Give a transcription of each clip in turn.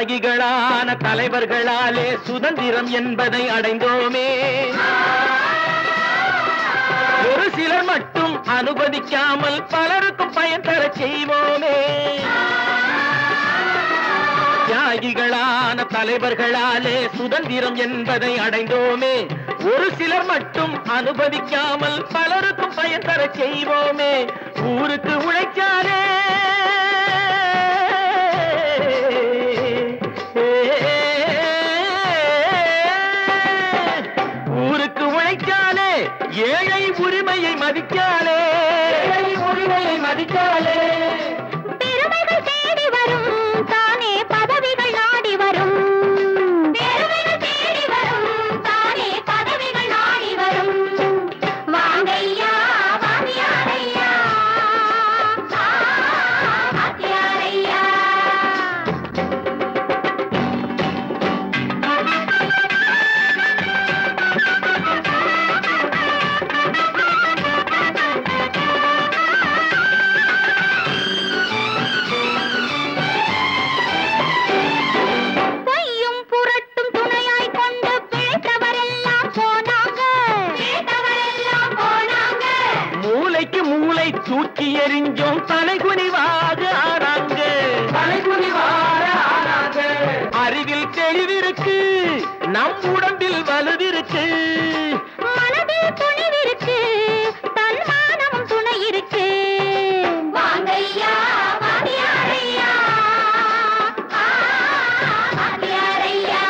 தியாகிகளான தலைவர்களாலே சுதந்திரம் என்பதை அடைந்தோமே. ஒரு சிலர் மட்டும் அனுமதிக்காமல் பலருக்கும் பயன் தர செய்வோமே. தியாகிகளான தலைவர்களாலே சுதந்திரம் என்பதை அடைந்தோமே. ஒரு சிலர் மட்டும் அனுமதிக்காமல் பலருக்கும் பயன் தர செய்வோமே. ஊருக்கு உழைச்சாலே ஊருக்கு உழைச்சாலே ஏழை உரிமையை மதிக்காலே பெருமைகள் தேடி வரும் தானே பதவிகள் நாடி வரும். பெருமைகள் தேடி வரும் தானே பதவிகள் நாடி வரும். வாங்கையா வாத்தியாரையா வாத்தியாரையா. தூக்கி எறிஞ்சோம் தலைகுனிவாக ஆறாங்க. அறிவில் தெளிவிருக்கு, நம் உடம்பில் வலுவிருக்கு, மனதில் துணிவிருக்கு, தன்மானமும் துணை இருக்கு. வாங்கையா வாத்தியாரையா வாத்தியாரையா.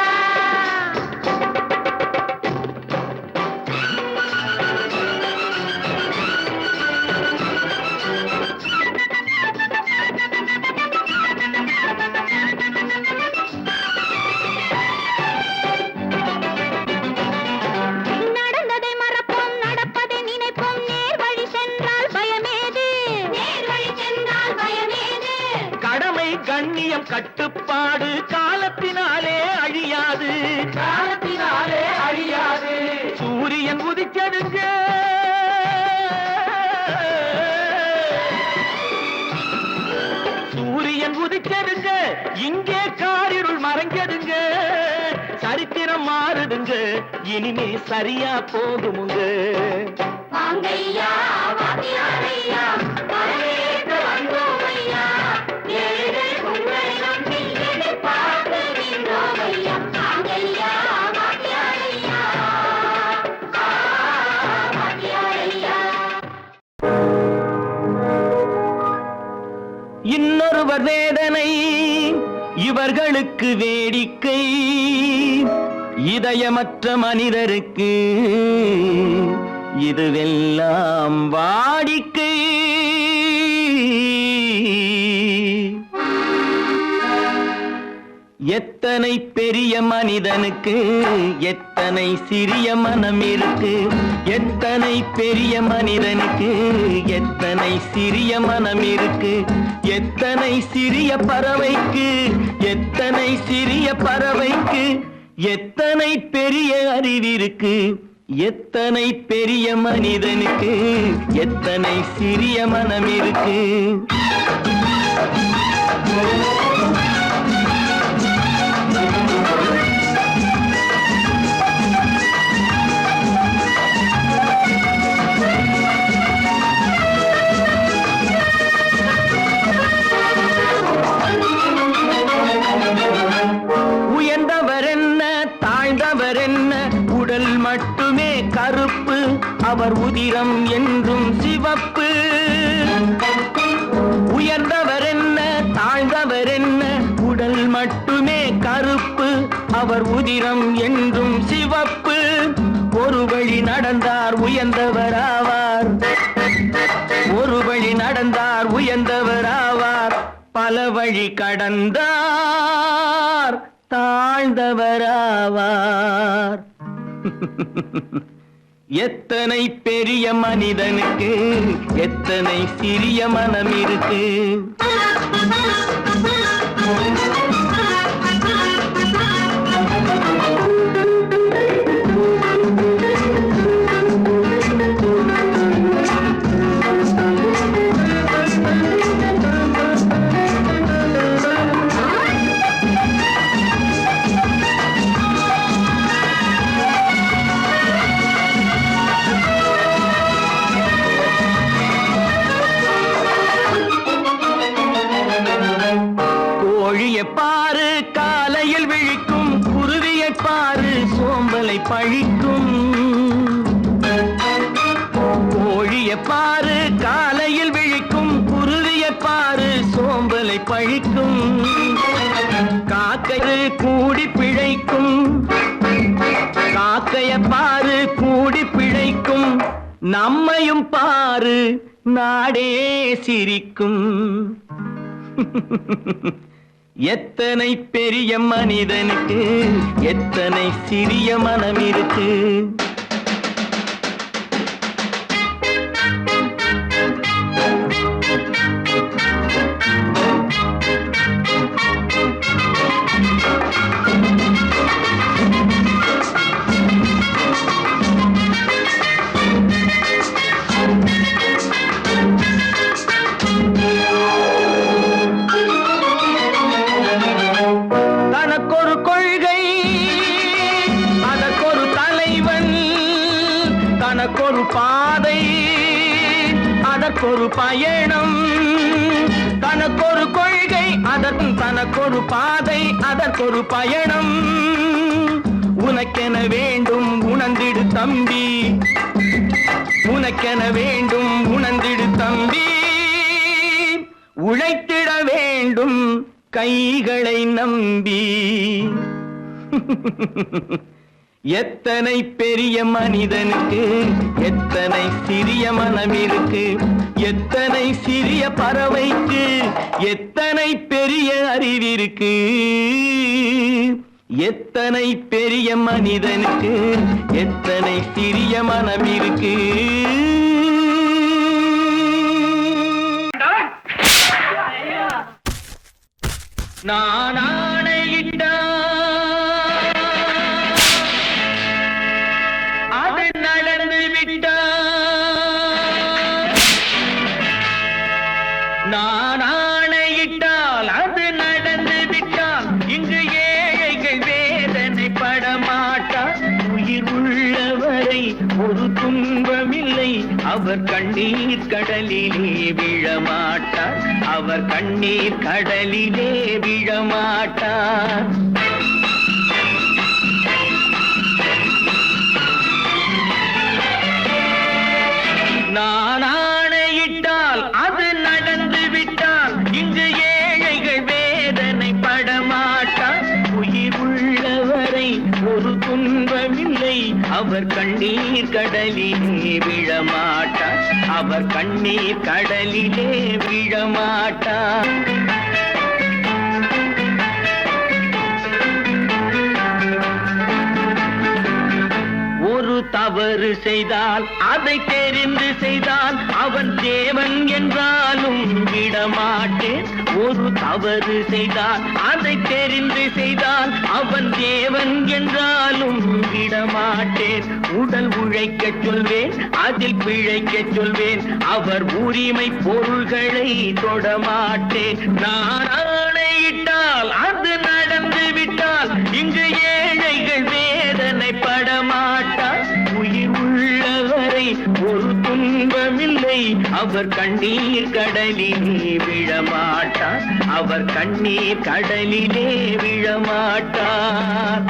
நடந்ததை மறப்போம், நடப்பதை நினைப்போம். நேர்வழி சென்றால் பயமேது, நேர்வழி சென்றால் பயமேது. கடமை கண்ணியம் கட்டுப்பாடு காலத்தினாலே அழியாது, காலத்தினாலே அழியாது. சூரியன் உதிச்சதுங்க, சூரியன் உதிச்சதுங்க, இங்கே காரிருள் மறைஞ்சதுங்க. சரித்திரம் மாறுதுங்க, இனிமே சரியா போகுமுங்க. வாங்கையா வாத்தியாரையா வரவேற்க வந்தோமையா. ஏழை உங்களை நம்பி எதிர்பார்க்கின்றோமையா. வாங்கையா வாத்தியாரையா வாத்தியாரையா. இன்னொருவர் வேதனை இவர்களுக்கு வேடிக்கை, இதயமற்ற மனிதருக்கு இதுவெல்லாம் வாடிக்கை. எத்தனை பெரிய மனிதனுக்கு எத்தனை சிறிய மனம் இருக்கு. எத்தனை பெரிய மனிதனுக்கு எத்தனை சிறிய மனம் இருக்கு. எத்தனை சிறிய பறவைக்கு எத்தனை சிறிய பறவைக்கு எத்தனை பெரிய அறிவிருக்கு. எத்தனை பெரிய மனிதனுக்கு எத்தனை சிறிய மனம் இருக்கு. உயர்ந்தவர் என்ன தாழ்ந்தவர் என்ன, உடல் மட்டுமே கருப்பு, அவர் உதிரம் என்றும் சிவப்பு. உயர்ந்தவர் என்ன தாழ்ந்தவர் என்ன, உடல் மட்டுமே கருப்பு, அவர் உதிரம் என்றும் சிவப்பு. ஒரு வழி நடந்தார் உயர்ந்தவராவார், ஒரு வழி நடந்தார் உயர்ந்தவராவார். பல வழி கடந்தார் தாழ்ந்தவராவார். எத்தனை பெரிய மனிதனுக்கு எத்தனை சிறிய மனம் இருக்கு. காலையில் விழிக்கும் குருவியை பாரு சோம்பலை பழிக்கும். கோழியை பாரு காலையில் விழிக்கும் குருவியை பாரு சோம்பலை பழிக்கும். காக்கை கூடி பிழைக்கும், காக்கைய பாரு கூடி பிழைக்கும். நம்மையும் பாரு நாடே சிரிக்கும். எத்தனை பெரிய மனிதனுக்கு எத்தனை சிறிய மனம் இருக்கு. தனக்கொரு கொள்கை அதற்கொரு தலைவன், தனக்கொரு பாதை அதற்கொரு பயணம். தனக்கொரு கொள்கை தனக்கொரு பாதை அதற்கொரு பயணம். உனக்கென வேண்டும் உணர்ந்திடு தம்பி, உனக்கென வேண்டும் உணர்ந்திடு தம்பி. உழைத்திட வேண்டும் கைகளை நம்பி. எத்தனை பெரிய மனிதனுக்கு எத்தனை சிறிய மனம் இருக்கு. எத்தனை சிறிய பறவைக்கு எத்தனை பெரிய அறிவிருக்கு. எத்தனை பெரிய மனிதனுக்கு எத்தனை சிறிய மனம் இருக்கு. நான் ஆணையிட்டால் அது நடந்து விட்டால். நான் ஆணையிட்டால் அது நடந்து விட்டால். இங்கு ஏழைகள் வேதனைப்பட மாட்டார். உயிர் உள்ளவரை ஒரு துன்பமில்லை. அவர் கண்ணீர் கடலிலே விழமாட்டார். அவர் கண்ணீர் கடலிலே விழமாட்டார். நான் ஆணையிட்டால் அது நடந்து விட்டால். இங்கு ஏழைகள் வேதனைப்பட மாட்டார். உயிர் உள்ளவரை ஒரு துன்பமில்லை. அவர் கண்ணீர் கடலிலே விழமாட்டார். அவர் கண்ணீர் கடலிலே விழமாட்டார். ஒரு தவறு செய்தால் அதை தெரிந்து செய்தால் அவன் தேவன் என்றாலும் விடமாட்டேன். ஒரு தவறு செய்தால் அதை தெரிந்து செய்தால் அவன் தேவன் என்றாலும் விடமாட்டேன். உடல் உழைக்கச் சொல்வேன் அதில் பிழைக்கச் சொல்வேன். அவர் உரிமை பொருள்களை தொடமாட்டேன். நான் ஆணையிட்டால் அது நடந்து விட்டால். இங்கு ஏழைகள் வேதனைப்பட மாட்டார். உயிர் உள்ளவரை ஒரு துன்பமில்லை. அவர் கண்ணீர் கடலிலே விழமாட்டார். அவர் கண்ணீர் கடலிலே விழமாட்டார்.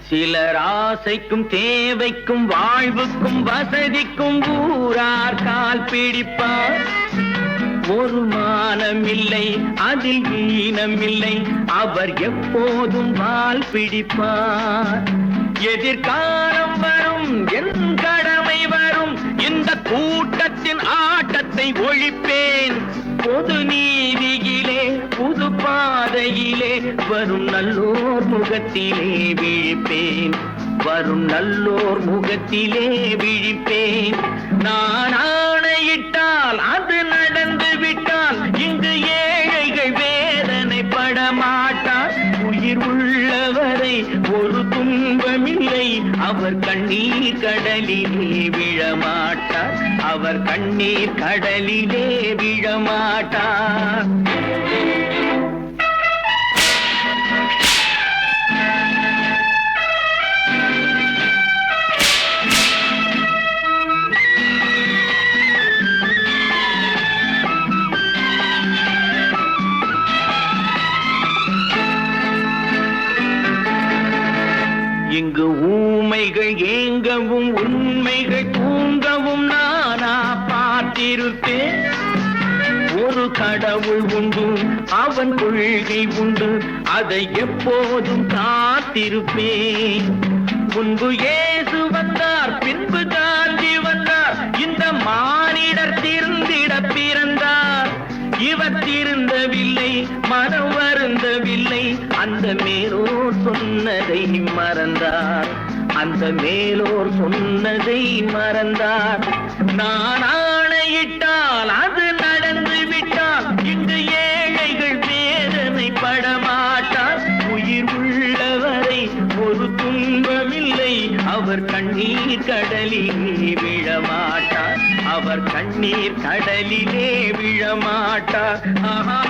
சிலர் ஆசைக்கும் தேவைக்கும் வாழ்வுக்கும் வசதிக்கும் ஊரார் கால் பிடிப்பார். ஒரு மானம் இல்லை அதில் ஈனம் இல்லை. அவர் எப்போதும் வால் பிடிப்பார். எதிர்காலம் வரும் என் கடமை வரும். இந்த கூட்டத்தின் ஆட்டத்தை ஒழிப்பேன். பொது நீதியிலே புது பாதையிலே வரும் நல்லோர் முகத்திலே விழிப்பேன். வரும் நல்லோர் முகத்திலே விழிப்பேன். நான் ஆணையிட்டால் அது நடந்து விட்டால். இங்கு ஏழைகள் வேதனைப்பட மாட்டார். உயிர் உள்ளவரை உள்ளவரை ஒரு துன்பமில்லை. அவர் கண்ணீர் கடலிலே விழமாட்டார். அவர் கண்ணீர் கடலிலே விழமாட்டார். இங்கு ஊமைகள் ஏங்கவும் உண்மைகள் தூங்கவும் நானா பார்த்திருப்பேன். ஒரு கடவுள் உண்டு, அவன் கொள்கை உண்டு, அதை எப்போதும் காத்திருப்பேன். முன்பு இயேசு வந்தார், பின்பு காந்தி வந்தார், இந்த மானிடர் திருந்திட பிறந்தார். இவர் திருந்தவில்லை, மனம் வருந்தவில்லை, அந்த மேலோர் சொன்னதை மறந்தார். அந்த மேலோர் சொன்னதை மறந்தார். நான் ஆணையிட்டால் அது நடந்து விட்டால் இங்கு ஏழைகள் வேதனை படமாட்டார். உயிர் உள்ளவரை ஒரு துன்பமில்லை. அவர் கண்ணீர் கடலிலே விழமாட்டார். அவர் கண்ணீர் கடலிலே விழமாட்டார். ஆஹா.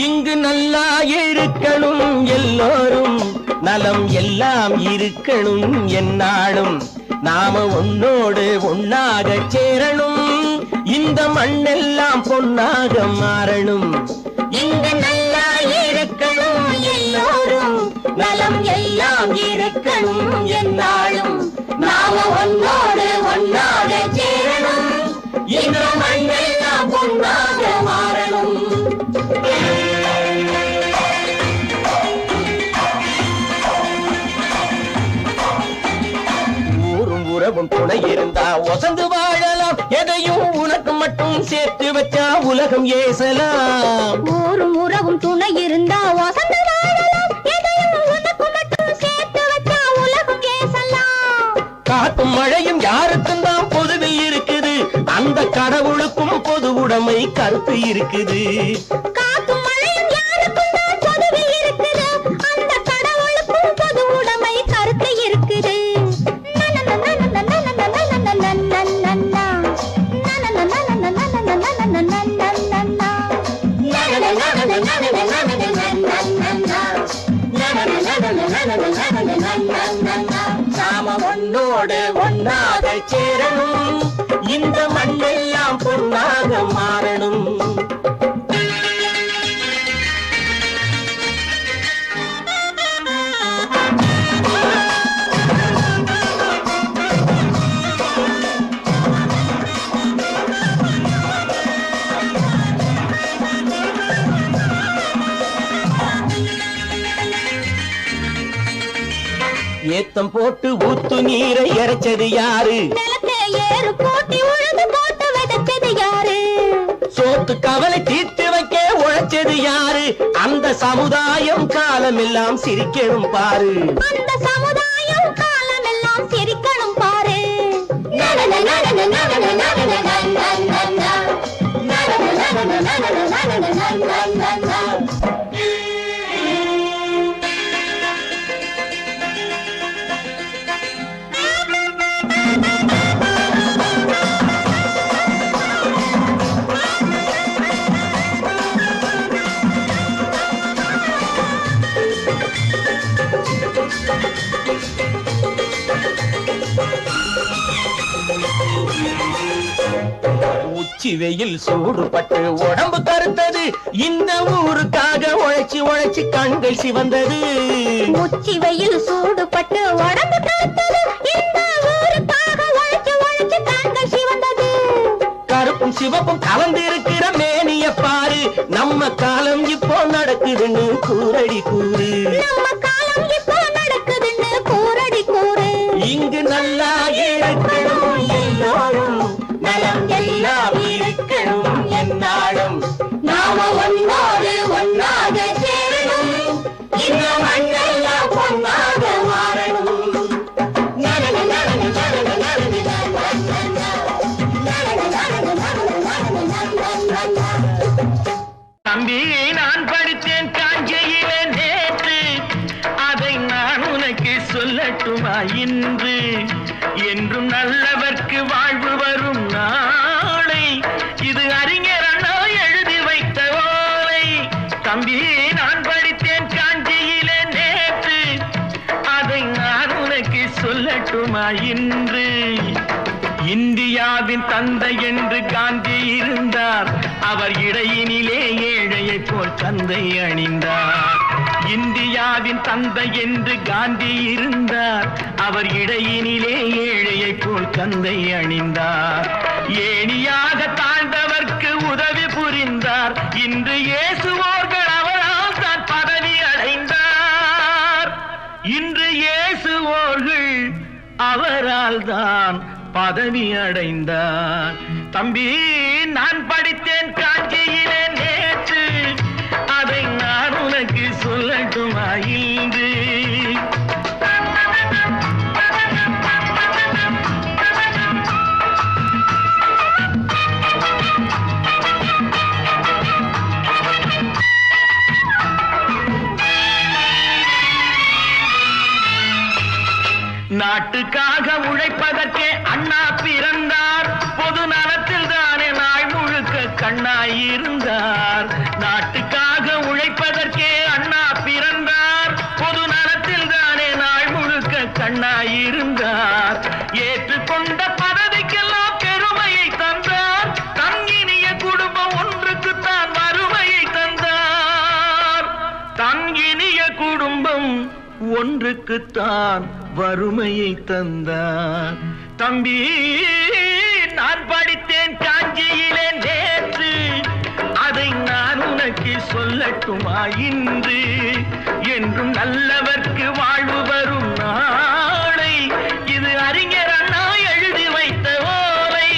இங்கு நல்லா இருக்கணும் எல்லோரும், நலம் எல்லாம் இருக்கணும் என்னாலும். நாம ஒன்னோடு ஒன்னாக சேரணும், இந்த மண்ணெல்லாம் பொன்னாக மாறணும். இங்கு நல்லா இருக்கணும் எல்லோரும், நலம் எல்லாம் இருக்கணும் என்னாலும். நாம ஒன்னோடு ஒன்னாக சேரணும், இந்த மண்ணெல்லாம் பொன்னாக மாறணும். ஊரும் உறவும் துணை இருந்தா ஒசந்து வாழலாம். எதையும் உனக்கு மட்டும் சேர்த்து வச்சா உலகம் ஏசலாம். ஊரும் உறவும் துணை இருந்தா வசந்து வாழலாம். எதையும் உனக்கு மட்டும் சேர்த்து வச்சா உலகம் ஏசலாம். காத்தும் மழையும் யாருக்கும் தான் பொதுவில் இருக்குது. அந்த கடவுளுக்கும் பொது உடைமை கருத்து இருக்குது. காத்தும் மழையும் யாருக்கும் தான் பொதுவில் இருக்குது. அந்த கடவுளுக்கும் பொது உடைமை கருத்து இருக்குது. நாம ஒன்னோடு ஒன்னாக சேரணும், இந்த மண்ணெல்லாம் பொன்னாக மாறணும். ஏத்தம் போட்டு ஊத்து நீரை இறைச்சது யாரு? நிலத்தை ஏறு போட்டி உழுது போட்டு விதைச்சது யாரு? சோத்து கவலை தீர்த்து வைக்க உழைச்சது யாரு? அந்த சமுதாயம் காலமெல்லாம் சிரிக்கணும் பாரு. அந்த சமுதாயம் காலமெல்லாம் சிரிக்கணும் பாரு. உச்சி வெயில் சூடுபட்டு உடம்பு கருத்தது. இந்த ஊருக்காக உழைச்சி உழைச்சி கண்கள் சிவந்தது. உச்சி வெயில் சூடுபட்டு உடம்பு கருத்தது இந்த ஊருக்காக உழைச்சு உழைச்சு தாங்கள் சிவந்தது கருப்பும் சிவப்பும் கலந்திருக்கிற மேனிய பாரு நம்ம காலம் இப்போ நடக்குதுன்னு கூரடி கூறு நம்ம காலம் இப்போ நடக்குதுன்னு கூரடி கூறு இங்கு நல்லா இருக்கணும் எல்லாரும் நலம் எல்லாம் இருக்கணும் என்னாலும் நாம ஒன்னோடு ஒன்னாக சேரணும் இந்த மண்ணெல்லாம் பொன்னாக மாறணும் தம்பி நான் படித்தேன் காஞ்சியிலே நேற்று அதை நான் உனக்கு சொல்லட்டுமா இன்று என்றும் நல்லவர்க்கு வாழ்வு வரும் நாளை இது அறிஞர் அண்ணா எழுதி வைத்த ஓலை தம்பி நான் படித்தேன் காஞ்சியிலே நேற்று அதை நான் உனக்கு சொல்லட்டுமா இன்று இந்தியாவின் தந்தை என்று காந்தி இருந்தார் அவர் இடையினிலே ஏழையை போல் தந்தை அணிந்தார் இந்தியாவின் தந்தை என்று காந்தி இருந்தார் அவர் இடையினிலே ஏழையை போல் தந்தை அணிந்தார் ஏணியாக தாழ்ந்தவர்க்கு உதவி புரிந்தார் இன்று இயேசுவோர்கள் அவரால் தான் பதவி அடைந்தார் இன்று இயேசுவோர்கள் அவரால் தான் பதவி அடைந்தார் தம்பி நான் படித்தேன் காஞ்சியிலே நேற்று அதை நான் உனக்கு சொல்லட்டுமா இன்று நாட்டுக்காக உழைப்பதற்கே அண்ணா பிறந்தார் பொது நலத்தில் தானே நாள் முழுக்க கண்ணாயிருந்தார் நாட்டுக்காக உழைப்பதற்கே அண்ணா பிறந்தார் பொது நலத்தில் தானே நாள் முழுக்க கண்ணாயிருந்தார் ஏற்றுக்கொண்ட பதவிக்கெல்லாம் பெருமையை தந்தார் தங்கினிய குடும்பம் ஒன்றுக்குத்தான் வறுமையை தந்தார் தங்கினிய குடும்பம் ஒன்றுக்குத்தான் வறுமையை தந்தார் தம்பி நான் படித்தேன் காஞ்சியிலே நேற்று அதை நான் உனக்கு சொல்லட்டுமா இன்று என்றும் நல்லவர்க்கு வாழ்வு வரும் நாளை இது அறிஞர் அண்ணா எழுதி வைத்த ஓலை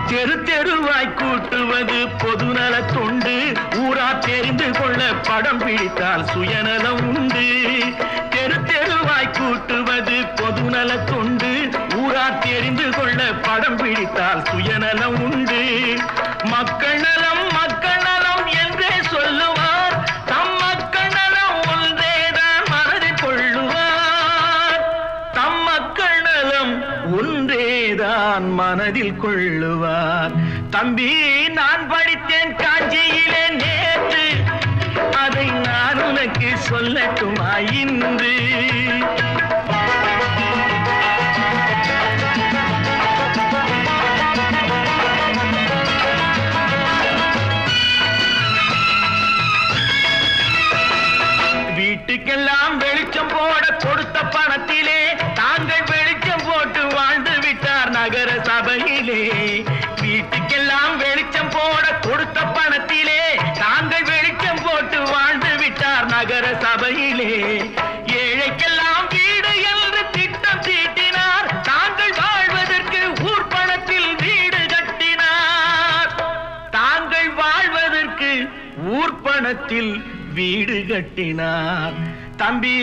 தெரு தெருவாய் கூட்டுவது பொதுநல தொண்டு ஊரா தெரிந்து கொள்ள படம் பிடித்தால் சுயநலம் உண்டு தெரு தெருவாய் கூட்டுவது பொதுநல தொண்டு ஊரா தெரிந்து கொள்ள படம் பிடித்தால் சுயநலம் உண்டு மக்கள் நலம் என்றே சொல்லுவார் தம் மக்கள் நலம் ஒன்றேதான் மனதில் கொள்ளுவார் தம் மக்கள் நலம் ஒன்றேதான் மனதில் கொள்ளுவார் தம்பி நான் படித்தேன் காஞ்சியிலே நேற்று அதை நான் உனக்கு சொல்லட்டுமா இன்று வீட்டுக்கெல்லாம் வெளிச்சம் போட கொடுத்த பணத்திலே தாங்கள் வெளிச்சம் போட்டு வாழ்ந்து விட்டார் நகர சபையிலே வீட்டுக்கெல்லாம் வெளிச்சம் போட கொடுத்த பணத்திலே தாங்கள் வெளிச்சம் போட்டு வாழ்ந்து விட்டார் நகர சபையிலே ஏழைக்கெல்லாம் வீடு என்று திட்டம் தீட்டினார் தாங்கள் வாழ்வதற்கு ஊர் பணத்தில் வீடு கட்டினார் தாங்கள் வாழ்வதற்கு ஊர் பணத்தில் வீடு கட்டினார் தம்பி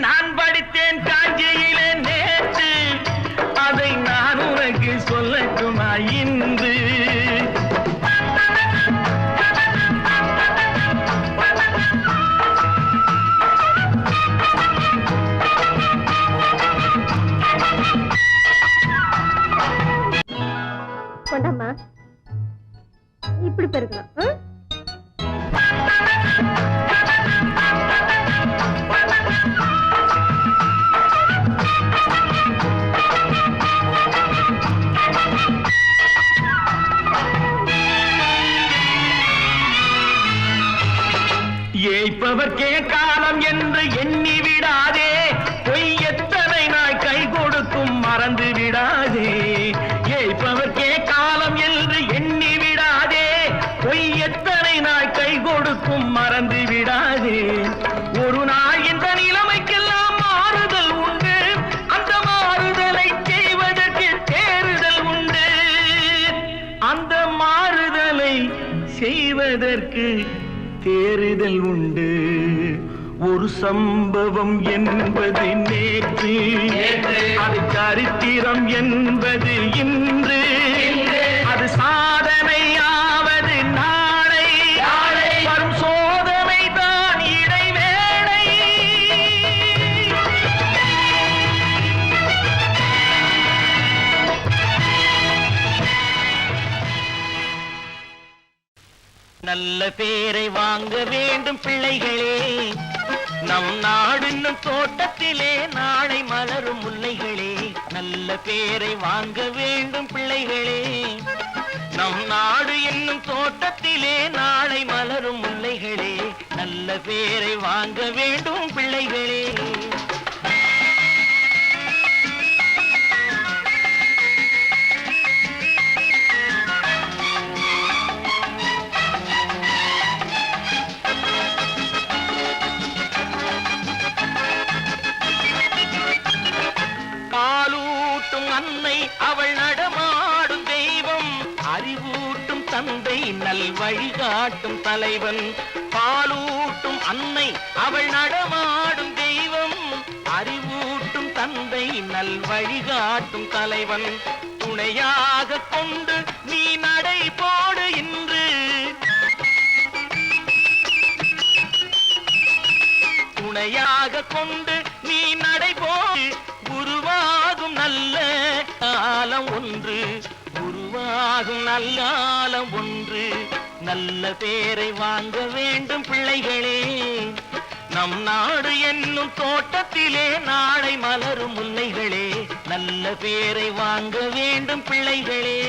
நான் படித்தேன் காஞ்சியிலே நேற்று அதை நான் உனக்கு சொல்லட்டுமா இன்று கொண்டாமா இப்படி பெருக்கணும் தேடல் உண்டு. ஒரு சம்பவம் என்பது நேற்று, அது சரித்திரம் என்பது இன்று, அது சாதனையாவது நாளை, வரும் சோதனை தான் இடைவேளை. நல்ல பேரை வாங்க வேண்டும் பிள்ளைகளே, நம் நாடு என்னும் தோட்டத்திலே நாளை மலரும் முல்லைகளே. நல்ல பேரை வாங்க வேண்டும் பிள்ளைகளே, நம் நாடு என்னும் தோட்டத்திலே நாளை மலரும் முல்லைகளே. நல்ல பேரை வாங்க வேண்டும் பிள்ளைகளே. அன்னை அவள் நடமாடும் தெய்வம், அறிவூட்டும் தந்தை நல் வழிகாட்டும் தலைவன். பாலூட்டும் அன்னை அவள் நடமாடும் தெய்வம், அறிவூட்டும் தந்தை நல் வழிகாட்டும் தலைவன். துணையாக கொண்டு நீ நடை போடு இன்று, துணையாக கொண்டு நீ நடை போடு. உருவாகும் நல்ல காலம் ஒன்று, உருவாகும் நல்ல காலம் ஒன்று. நல்ல பேரை வாங்க வேண்டும் பிள்ளைகளே, நம் நாடு என்னும் தோட்டத்திலே நாளை மலரும் முல்லைகளே. நல்ல பேரை வாங்க வேண்டும் பிள்ளைகளே.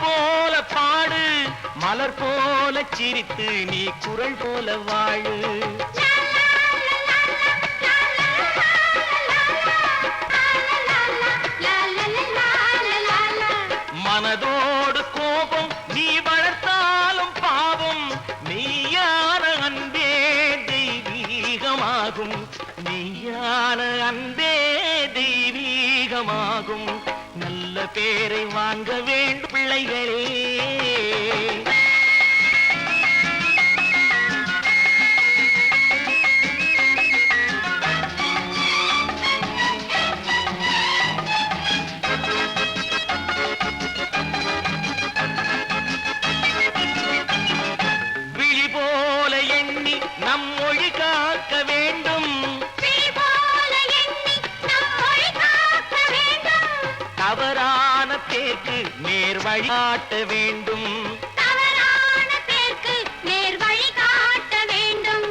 போல பாடு, மலர் போல சிரித்து நீ குரல் போல வாழு. மனதோடு கோபம் நீ வளர்த்தாலும் பாவம், மெய்யான அன்பே தெய்வீகமாகும், மெய்யான அன்பே தெய்வீகமாகும். நல்ல பேரை வாங்க வேண்டும் பிள்ளைகளே. விழி போல எண்ணி நம் மொழி காக்க வேண்டும், தவறான பேருக்கு நேர் வழி காட்ட வேண்டும், தவறான பேருக்கு நேர் வழி காட்ட வேண்டும்.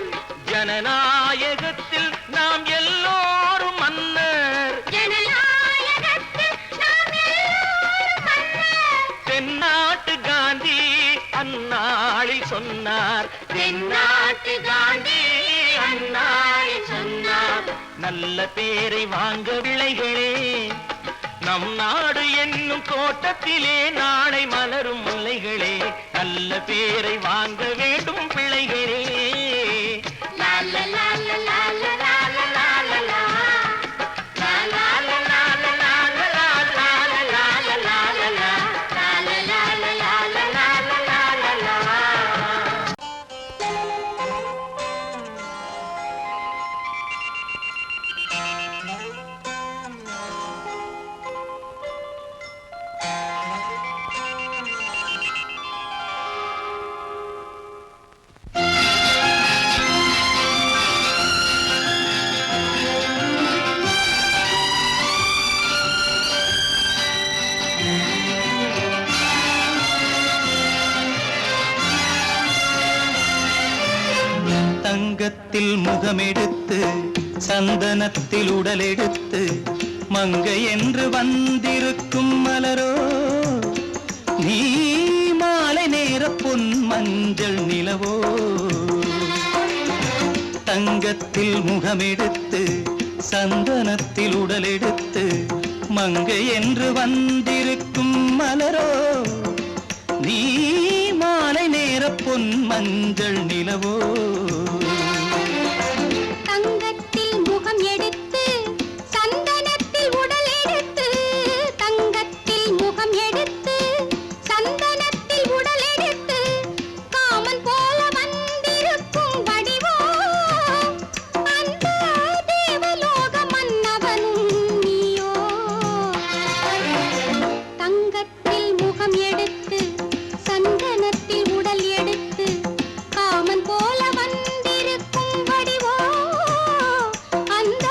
ஜனநாயகத்தில் நாம் எல்லோரும் மன்னர், ஜனநாயகத்தில் நாம் எல்லோரும் மன்னர். தென்னாட்டு காந்தி அந்நாளில் சொன்னார், தென்னாட்டு காந்தி அந்நாளில் சொன்னார். நல்ல பேரை வாங்க பிள்ளைகளே, நம் நாடு என்னும் தோட்டத்திலே நாளை மலரும் முல்லைகளே. நல்ல பேரை வாங்க வேண்டும் பிள்ளைகளே. லால லால லால லால லால லா. லால லால லால லால லால லால லால லா. லால லால லால லால லால லா. தங்கத்தில் முகமெடுத்து சந்தனத்தில் உடலெடுத்து மங்கை என்று வந்திருக்கும் மலரோ, நீ மாலை நேர பொன் மஞ்சள் நிலவோ. தங்கத்தில் முகமெடுத்து சந்தனத்தில் உடலெடுத்து மங்கை என்று வந்திருக்கும் மலரோ நீ மாலை நேர பொன் மஞ்சள் நிலவோ தங்கத்தில் முகம் எடுத்து சந்தனத்தில் உடல் எடுத்து தங்கத்தில் முகம் எடுத்து சந்தனத்தில் உடல் எடுத்து காமன் போல வந்திருக்கும் வடிவோ அந்த தேவலோக மன்னவனும் நீயோ தங்கத்தில் முகம் எடுத்து சந்தனத்தில் உடல் எடுத்து காமன் போல வந்திருக்கும் வடிவோ அந்த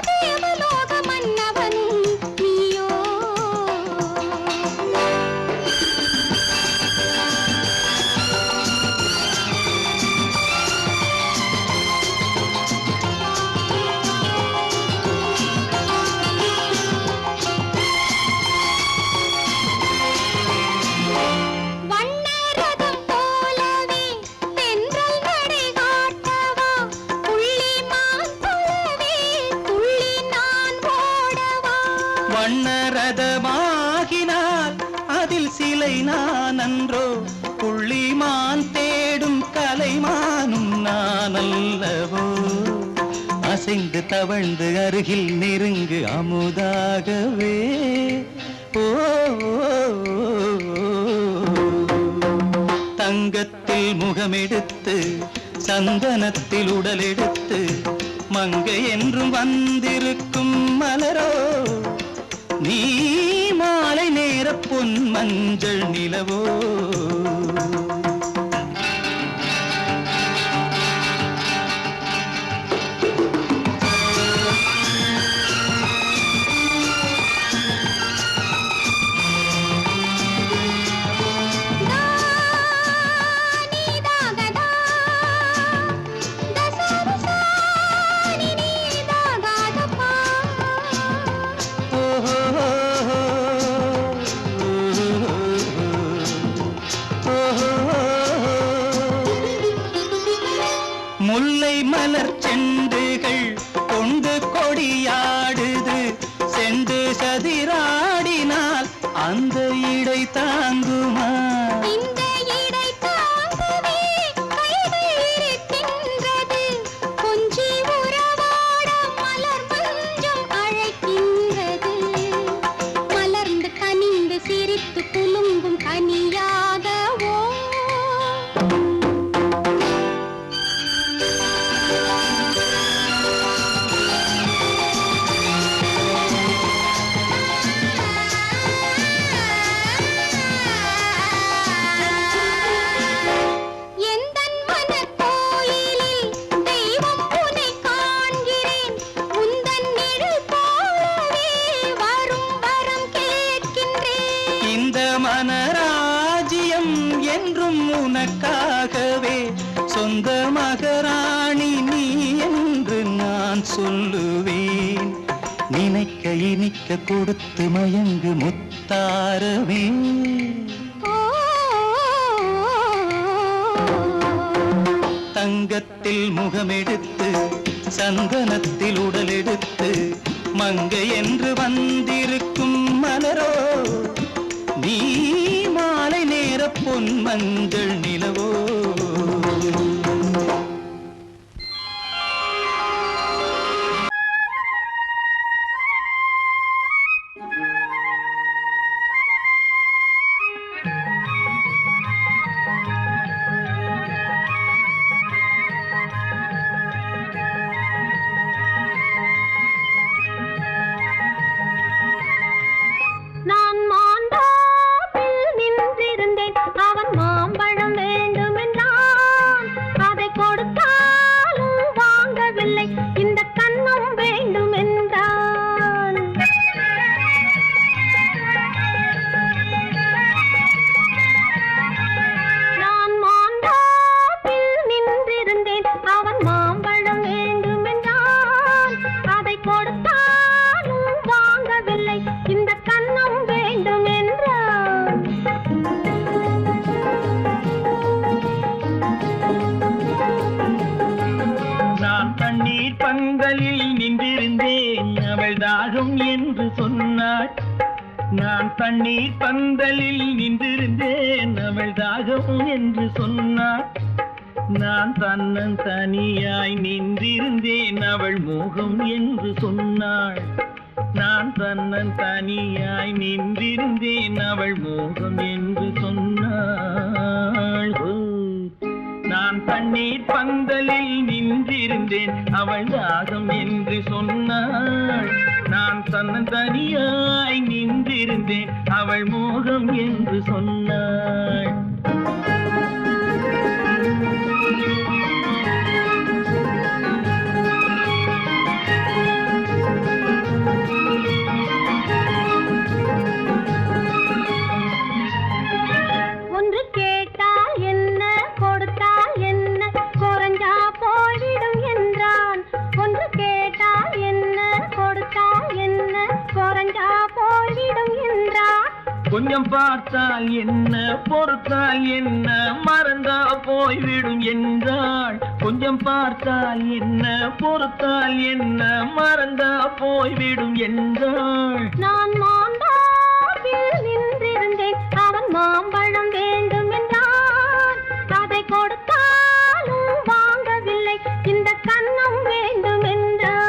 தேவலோக மன்னவனும் நீயோ வண்ணரதம் போலவே தென்றல் நடை காட்டவா புள்ளிமான் போலவே துள்ளி நான் ஓடவா வண்ணரதமாகினால் அதில் சிலை நான் அன்றோ புள்ளிமான் தேடும் கலைமானும் நான் அல்லவோ அசைந்து தவழ்ந்து அருகில் நெருங்கு அமுதாகவே ஓ தங்கத்தில் முகமெடுத்து சந்தனத்தில் உடல் எடுத்து மங்கை என்றும் வந்திருக்கும் மலரோ நீ மாலை நேர பொன் மஞ்சள் நிலவோ நீதாகதா தசரசானி நீதாகதப்பா முல்லை மலர் செண்டுகள் கொண்டு கொடியாடுது செண்டு சதிராடினால் அந்த இடை தாங்குமா இந்த இடை தாங்கவே கைகள் இருக்கின்றது கொஞ்சி உறவாட மலர் மஞ்சம் அழைக்கின்றது மலர்ந்து கனிந்து சிரித்து குலுங்கும் கனியாகவோ எந்தன் மனக்கோயிலில் தெய்வம் உன்னை காண்கிறேன் உந்தன் நிழல் போலவே வரும் வரம் கேட்கின்றேன் இந்த மனராஜ்யம் என்றும் உனக்காகவே சொந்த மகராணி நீ என்று நான் சொல்லுவேன் நினைக்க இனிக்க கொடுத்து மயங்கு முத்தாரவே தங்கத்தில் முகமெடுத்து சந்தனத்தில் உடல் எடுத்து மங்கை என்று வந்திருக்கும் மலரோ நீ மாலை நேர பொன் மஞ்சள் நிலவோ நான் மாண்டாப்பில் நின்றிருந்தேன் அவன் மாம்பழம் வேண்டுமென்றான் தண்ணீர் பந்தலில் நின்றிருந்தேன் அவள் தாகம் என்று சொன்னாள். நான் தன்னன் தனியாய் நின்றிருந்தேன் அவள் மோகம் என்று சொன்னாள். நான் தன்னன் தனியாய் நின்றிருந்தேன் அவள் மோகம் என்று சொன்னாள். நான் தண்ணீர் பந்தலில் நின்றிருந்தேன் அவள் தாகம் என்று சொன்னாள். நான் தன்னன் தனியாய் நின்றிருந்தேன் அவள் மோகம் என்று சொன்னாள். ஒன்று கேட்டால் என்ன கொடுத்தால் என்ன குறைஞ்சா போய்விடும் என்றான். ஒன்று கேட்டால் என்ன கொடுத்தால் என்ன குறைஞ்சா போய்விடும் என்றான். கொஞ்சம் பார்த்தால் என்ன பொறுத்தால் என்ன மறந்தா போய்விடும் என்றாள். கொஞ்சம் பார்த்தால் என்ன பொறுத்தால் என்ன மறந்தா போய்விடும் என்றாள். நான் மாந்தாவில் நின்றிருந்தேன் அவன் மாம்பழம் வேண்டும் என்றான். அதை கொடுத்தாலும் வாங்கவில்லை இந்த கன்னம் வேண்டும் என்றான்.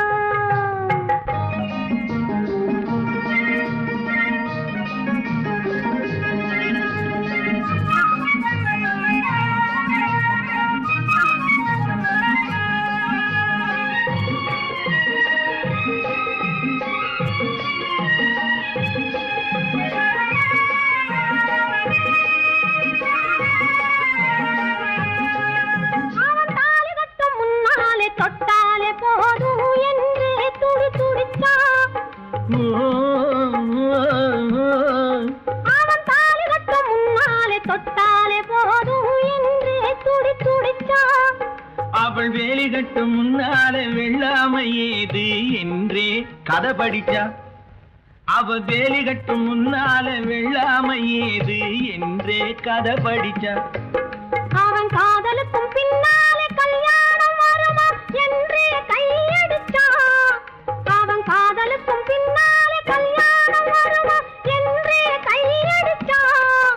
தொட்டாலே போதும் என்றே துடி துடித்தான். அவன் தாலி கட்டும் முன்னாலே தொட்டாலே போதும் என்றே துடி துடித்தான். அவள் வேலி கட்டும் முன்னாலே வெள்ளாமை ஏது என்றே கதை படிச்சா. அவள் வேலி கட்டும் முன்னாலே வெள்ளாமை ஏது என்றே கதை படிச்சா. அவன் காதலுக்கும் பின்னாலே கல்யாணம் வருமா என்றே கையடிச்சான். அவன் காதலுக்கும் பின்னாலே கல்யாணம் வருமா என்றே கையடிச்சான்.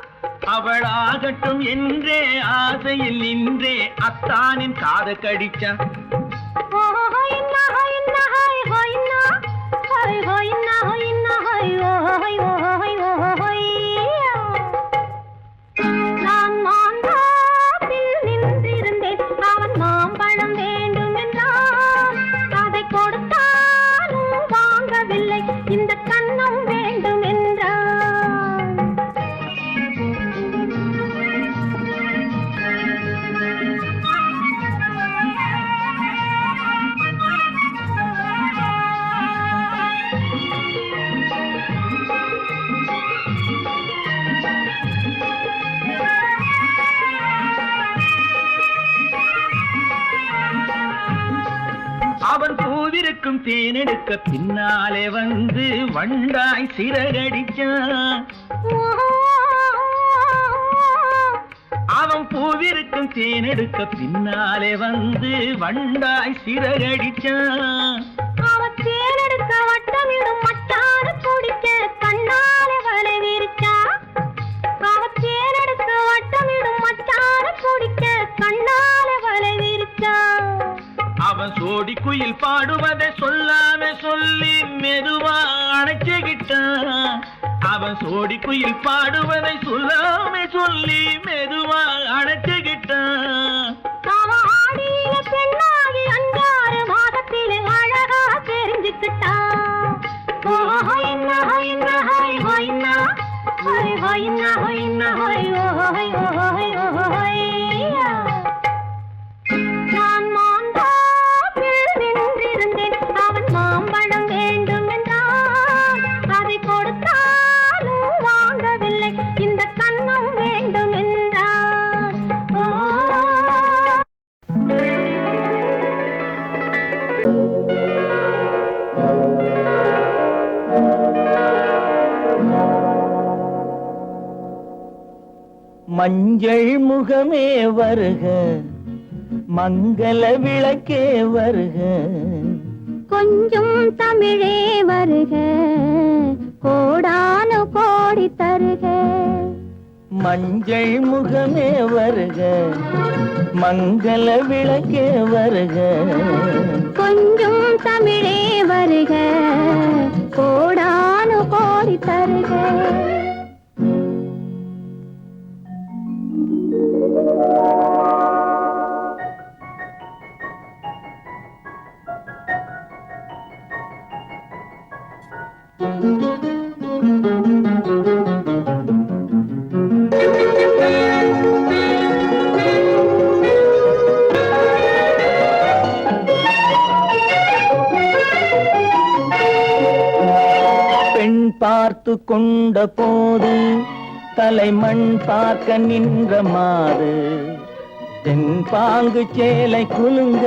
அவள் ஆகட்டும் என்றே ஆசையில் நின்றே அத்தானின் காத கடிச்சா. நான் மாந்தாப்பில் நின்றிருந்தேன் அவன் மாம்பழம் வேண்டும் என்றான். அதை கொடுத்தாலும் வாங்கவில்லை இந்த கன்னம் வேண்டும் என்றான். அவன் பூவிருக்கும் தேனெடுக்க பின்னாலே வந்து வண்டாய் சிறகடிச்சான். அவன் பூவிருக்கும் தேனெடுக்க பின்னாலே வந்து வண்டாய் சிறகடிச்சான். அவன் தேனெடுக்க வட்டமிடும் மட்டாறு குடிக்க கண்ணாலே வலை விரிச்சா. அவன் தேனெடுக்க வட்டமிடும் மட்டாறு குடிக்க கண்ணாலே வலை விரிச்சா. அவன் சோடி குயில் பாடுவதை சொல்லாம சொல்லி மெதுவா அணைச்சுக்கிட்டான். அவன் சோடி குயில் பாடுவதை சொல்லாம சொல்லி மெதுவா அணைச்சுக்கிட்டான். அவன் ஆடியில பெண்ணாகி 5-6 மாதத்திலே அழகா தெரிஞ்சுக்கிட்டான். நான் மாந்தாப்பில் நின்றிருந்தேன் அவன் மாம்பழம் வேண்டும் என்றான். அதை கொடுத்தாலும் வாங்கவில்லை இந்த கன்னம் வேண்டும் என்றான். மஞ்சள் முகமே வருக மங்கள விளக்கே வருக. கொஞ்சம் தமிழே வருக கோடானு கோடி தருக. மஞ்சள் முகமே வருக, மங்கள விளக்கே வருக. கொஞ்சம் தமிழே வருக, கோடானு கோடி தருக. பெண் பார்த்து கொண்ட போது தலைமண் பார்க்க நின்ற மாது, தென்பாங்கு சேலை குலுங்க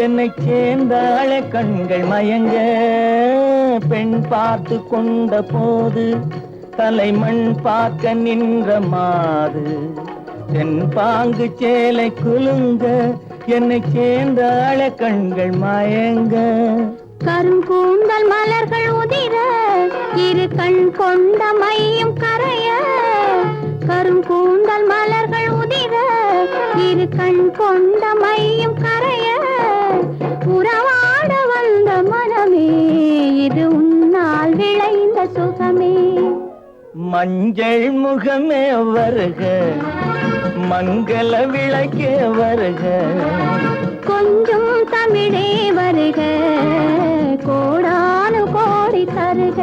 என்னை சேர்ந்தாள கண்கள் மயங்க. பெண் பார்த்து கொண்ட போது தலைமண் பார்க்க நின்ற மாது, தென்பாங்கு சேலை குலுங்க என்னை சேர்ந்தாள கண்கள் மயங்க. கருங்கூந்தல் மலர்கள் உதிர இரு கண் கொண்ட மையும் கரைய. கருங்கூந்தல் மலர்கள் உதிர இரு கண் கொண்ட மையும் கரைய. உறவாட வந்த மனமே இது உன்னால் விளைந்த சுகமே. மஞ்சள் முகமே வருக, மங்கள விளக்கே வருக. கொஞ்சம் தமிழே வருக, கோடானு கோடி தருக.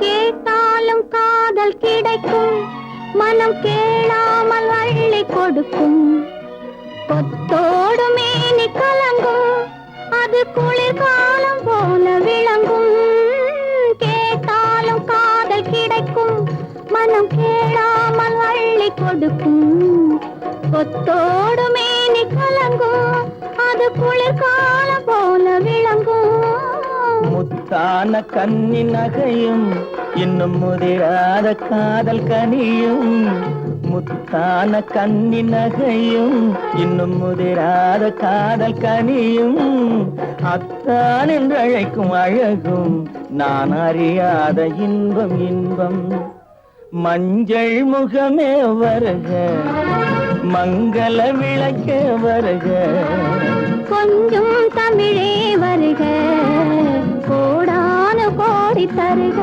கேட்டாலும் காதல் கிடைக்கும், மனம் கேளாமல் அள்ளி கொடுக்கும். கொத்தோடு மேனி கலங்கும், அது குளிர்காலம் போல விளங்கும். கேட்டாலும் காதல் கிடைக்கும், மனம் கேளாமல் அள்ளி கொடுக்கும். கொத்தோடு மேனி கலங்கும், அது குளிர்காலம் போல விளங்கும். முத்தான கன்னி நகையும் இன்னும் முதிராத காதல் கனியும். முத்தான கன்னி நகையும் இன்னும் முதிராத காதல் கனியும். அத்தான் என்று அழைக்கும் அழகும் நான் அறியாத இன்பம் இன்பம். மஞ்சள் முகமே வருக, மங்கள விளக்கே வருக. கொஞ்சம் தமிழே வருக, கோடானு கோடி தருக.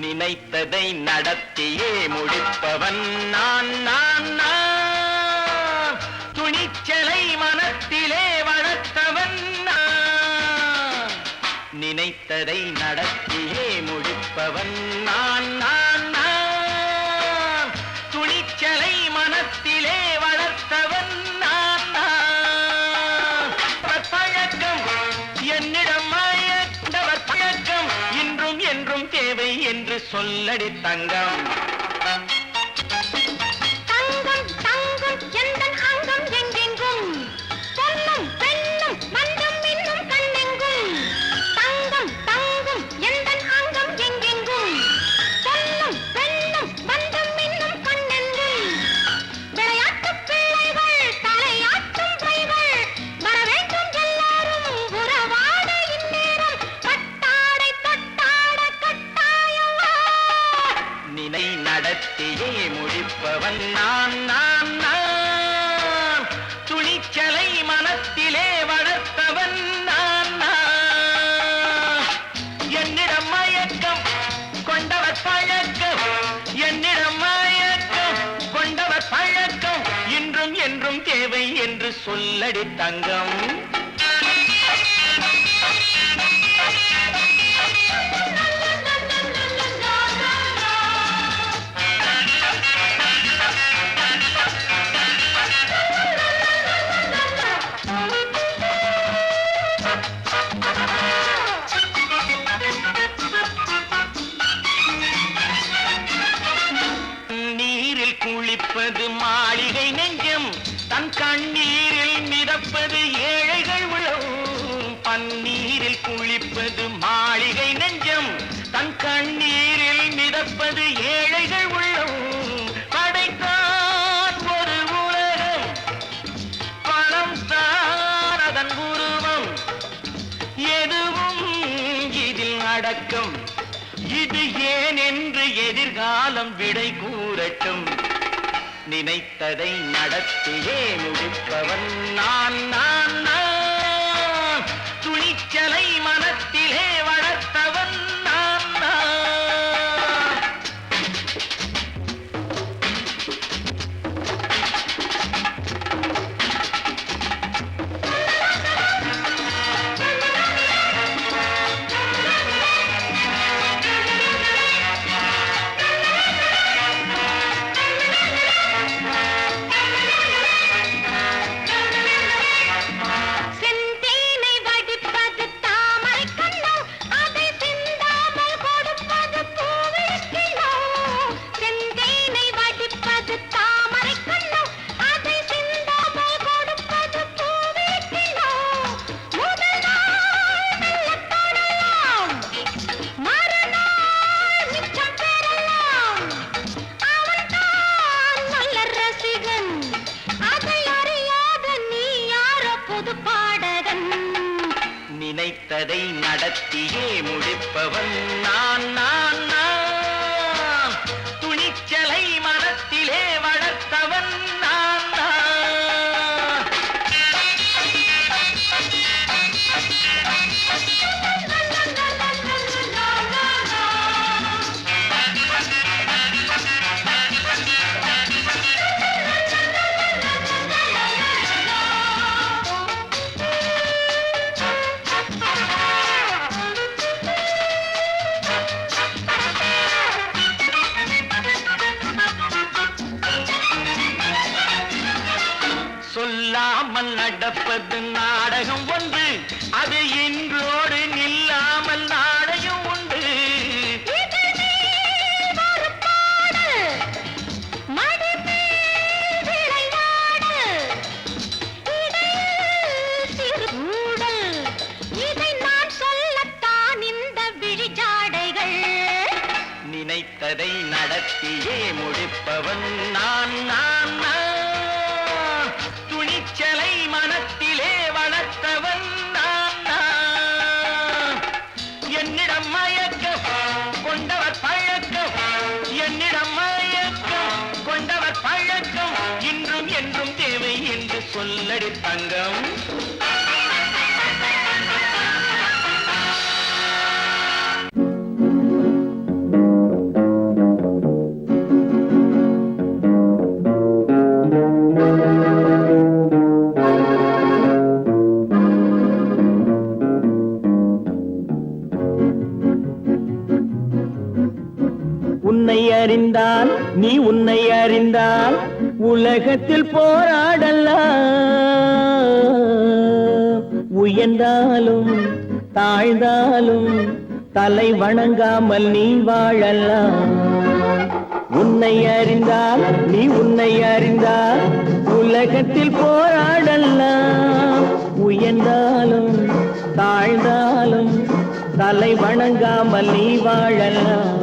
நினைத்ததை நடத்தியே முடிப்பவன் நான் நான் நான். துணிச்சலை மனத்திலே வளர்த்தவன் நான். நினைத்ததை நடத்தியே முடிப்பவன் நான் நான் நான். துணிச்சலை மனத்திலே வளர்த்தவன் நான் நான். பழக்கம் என்னிடம் மாயவர் பழக்கம் இன்றும் என்றும் தேவை என்று சொல்லடி தங்கம். தங்கம் தங்கம் எந்தன் அங்கம் எங்கெங்கும், பொன்னும் பெண்ணும் மண்டும் இன்னும் கண்ணெங்கும். தங்கம் தங்கம் எந்தன் அங்கம் எங்கெங்கும், பொன்னும் பெண்ணும் மண்டும் இன்னும் கண்ணெங்கும். விளையாட்டு பிள்ளைகள் தலையாட்டும் கைகள் வர வேண்டும் எல்லாரும் உறவாட இந்நேரம். பட்டாடை தொட்டாட முடிப்பவன் நான் நான் நான் துணிச்சலை மனத்திலே வளர்த்தவன் நான் நான் என்னிடம் மயக்கம் கொண்டவர் பழக்கம் என்னிடம் மயக்கம் கொண்டவர் பழக்கம் இன்றும் என்றும் தேவை என்று சொல்லடி தங்கம் குளிப்பது மாளிகை நெஞ்சம் தன் கண்ணீரில் மிதப்பது ஏழைகள் உளம் பன்னீரில் குளிப்பது மாளிகை நெஞ்சம் தன் கண்ணீரில் மிதப்பது ஏழைகள் உள்ளம் படைத்தான் ஒரு உலகம் பணம் தான் அதன் உருவம் எதுவும் இதில் அடக்கம் இது ஏன் என்று எதிர்காலம் விடை கூறட்டும் நினைத்ததை நடத்தியே முடிப்பவன் நான் நான் நான் துணிச்சலை மனத்திலே வளர்த்தவன் நான் நான் நினைத்ததை நடத்தியே முடிப்பவன் நான் நான் நான் துணிச்சலை மனத்திலே வளர்த்தவன் நான் நான் சொல்லாமல் நடப்பது நாடகம் ஒன்று அது இன்றோடு நில்லாமல் நாடையும் உண்டு நினைத்ததை நடத்தியே முடிப்பவன் நான் நான் நான் துணிச்சலை மனத்திலே வளர்த்தவன் நான் நான் என்னிடம் மயக்கம் கொண்டவர் பழக்கம் என்னிடம் மயக்கம் கொண்டவர் பழக்கம் இன்றும் என்றும் தேவை என்று சொல்லடி தங்கம் உன்னை அறிந்தால் நீ உன்னை அறிந்தால் உலகத்தில் போராடலாம் உயர்ந்தாலும் தாழ்ந்தாலும் தலை வணங்காமல் நீ வாழலாம் உன்னை அறிந்தால் நீ உன்னை அறிந்தால் உலகத்தில் போராடலாம் உயர்ந்தாலும் தாழ்ந்தாலும் தலை வணங்காமல் நீ வாழலாம்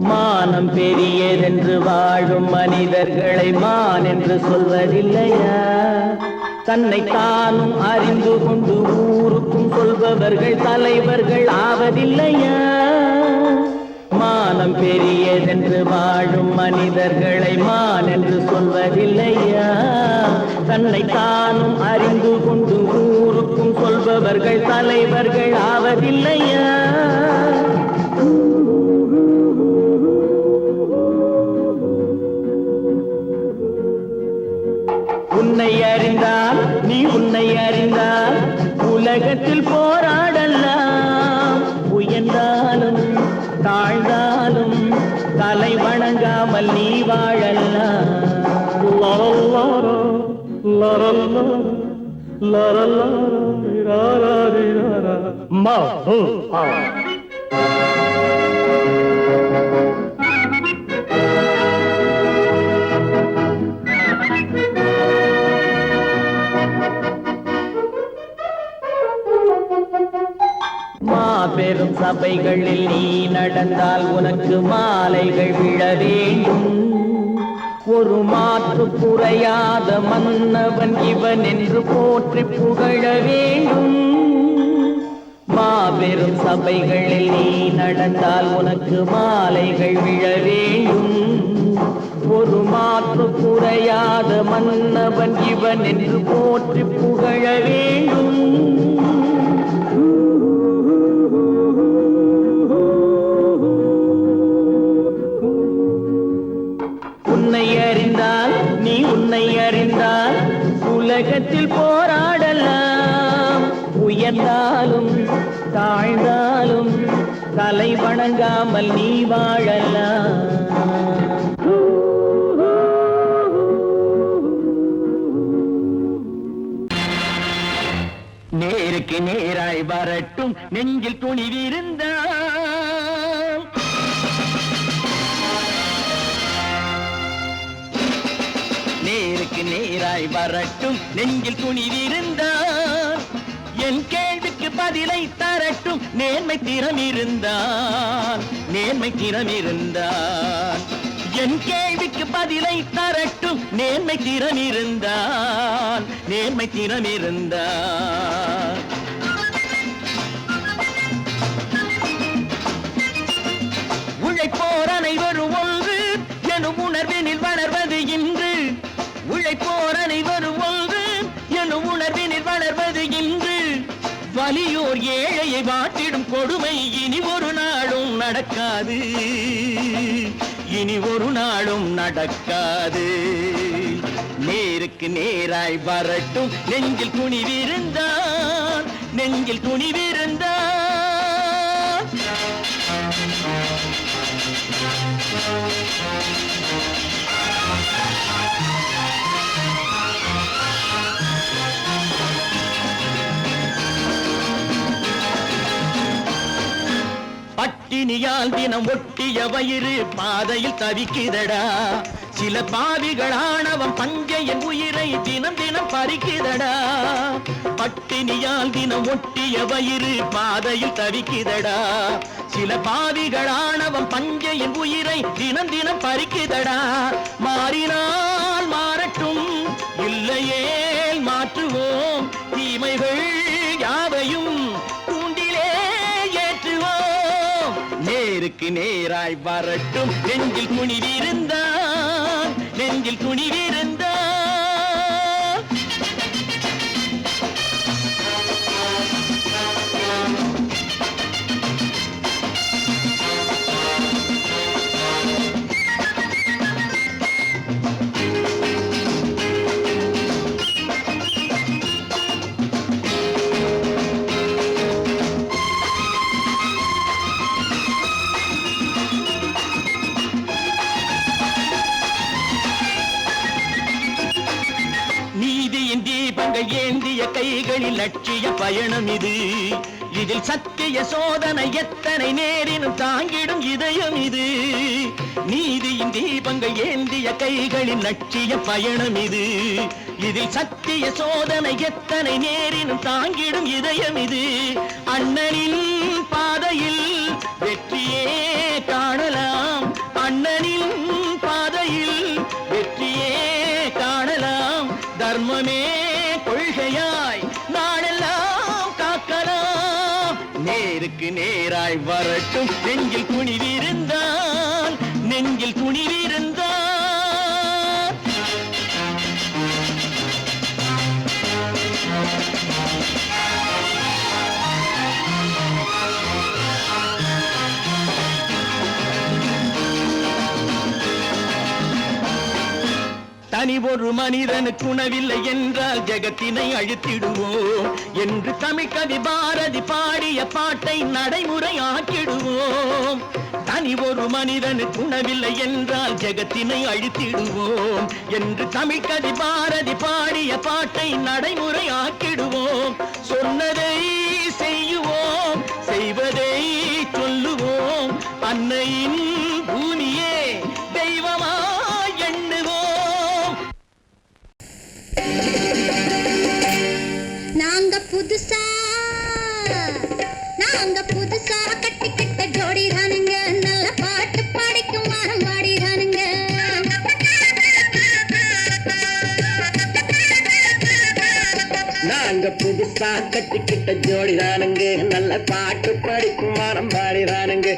மானம் பெரியதென்று வாழும் வாழும் மனிதர்களை மான் என்று சொல்வதில்லையா? தன்னை தானும் அறிந்து கொண்டு ஊருக்கும் சொல்பவர்கள் தலைவர்கள் ஆவதில்லையா? மானம் பெரியதென்று வாழும் மனிதர்களை மான் என்று சொல்வதில்லையா? தன்னை தானும் அறிந்து கொண்டு ஊருக்கும் சொல்பவர்கள் தலைவர்கள் ஆவதில்லையா? உன்னை அறிந்தால் நீ உன்னை அறிந்தால் உலகத்தில் போராடலாம். உயர்ந்தாலும் தாழ்ந்தாலும் தலை வணங்காமல் நீ வாழலாம். மாபெரும் சபைகளில் நீ நடந்தால் உனக்கு மாலைகள் விழ வேண்டும். ஒரு மாற்று குறையாத மன்னவன் இவன் என்று போற்றி புகழ வேண்டும். மாபெரும் சபைகளில் நீ நடந்தால் உனக்கு மாலைகள் விழ வேண்டும். ஒரு மாற்று குறையாத மன்னவன் இவன் என்று போற்றி புகழ வேண்டும். உன்னை அறிந்தால் நீ உன்னை அறிந்தால் உலகத்தில் போராடலாம். உயர்ந்தாலும் தாழ்ந்தாலும் தலை வணங்காமல் நீ வாழலாம். நேருக்கு நேராய் வரட்டும் நெஞ்சில் துணிவிருந்தால். நேருக்கு நேராய் வரட்டும் நெஞ்சில் துணிவிருந்தால். என் கேள்விக்கு பதிலை தரட்டும் நேர்மை திறம் இருந்தால். நேர்மை திறம் இருந்தால் என் கேள்விக்கு பதிலை தரட்டும் நேர்மை திறம் இருந்தால். நேர்மை திறம் இருந்தால் உழைப்போர் அனைவரும் ஒன்று எனும் உணர்வினில் வளர்வது இன்று. உழைப்போர் அனைவரும் ஒன்று எனும் உணர்வினில் வளர்வது இன்று. வலியோர் ஏழையை வாட்டிடும் கொடுமை இனி ஒரு நாளும் நடக்காது. இனி ஒரு நாளும் நடக்காது. நேருக்கு நேராய் வரட்டும் நெஞ்சில் துணிவிருந்தால். நெஞ்சில் துணிவிருந்தால் பட்டினியால் தினம் ஒட்டிய வயிறு பாதையில் தவிக்குதடா. சில பாவிகள் ஆணவம் பஞ்சையின் உயிரை தினம் தினம் பறிக்குதடா. பட்டினியால் தினம் ஒட்டிய வயிறு பாதையில் தவிக்குதடா. சில பாவிகள் ஆணவம் பஞ்சையின் உயிரை தினம் தினம் பறிக்குதடா. மாறினால் மாறட்டும் இல்லையே மாற்றுவோம். தீமைகள் யாவையும் கூண்டிலே ஏற்றுவோம். நேருக்கு நேராய் வரட்டும் நெஞ்சில் துணிவிருந்தால். நெஞ்சில் துணிவிருந்தால் ஏந்திய கைகளில் லட்சிய பயணம் இது. இதில் சத்திய சோதனை எத்தனை நேரினும் தாங்கிடும் இதயம் இது. நீதியின் தீபங்கள் ஏந்திய கைகளில் லட்சிய பயணம் இது. இதில் சத்திய சோதனை எத்தனை நேரினும் தாங்கிடும் இதயம் இது. அண்ணனின் பாதையில் வெற்றியே காணலாம். அண்ணனின் பாதையில் தர்மமே கொள்கையாய் நாளெல்லாம் காக்கலாம். நேருக்கு நேராய் வரட்டும் நெஞ்சில் துணிவிருந்தால், நெஞ்சில் துணிவிருந்தால். தனி ஒரு மனிதனுக்கு உணவில்லை என்றால் ஜெகத்தினை அழித்திடுவோம் என்று தமிழ்கவி பாரதி பாடிய பாட்டை நடைமுறையாக்கிடுவோம். தனி ஒரு மனிதனுக்கு உணவில்லை என்றால் ஜெகத்தினை அழித்திடுவோம் என்று தமிழ்கவி பாரதி பாடிய பாட்டை நடைமுறையாக்கிடுவோம். சொன்னதை செய்யுவோம், செய்வதை சொல்லுவோம். அன்னையின் பூமியே தெய்வமா எண்ணுவோம். நாங்க புதுசா கட்டிக்கிட்ட ஜோடிதானுங்க, நல்ல பாட்டு பாடிக்கும் வாரம் பாடிதானுங்க. நாங்க புதுசா கட்டிக்கிட்ட ஜோடிதானுங்க, நல்ல பாட்டு படிக்கும் வாரம் பாடிதானுங்க.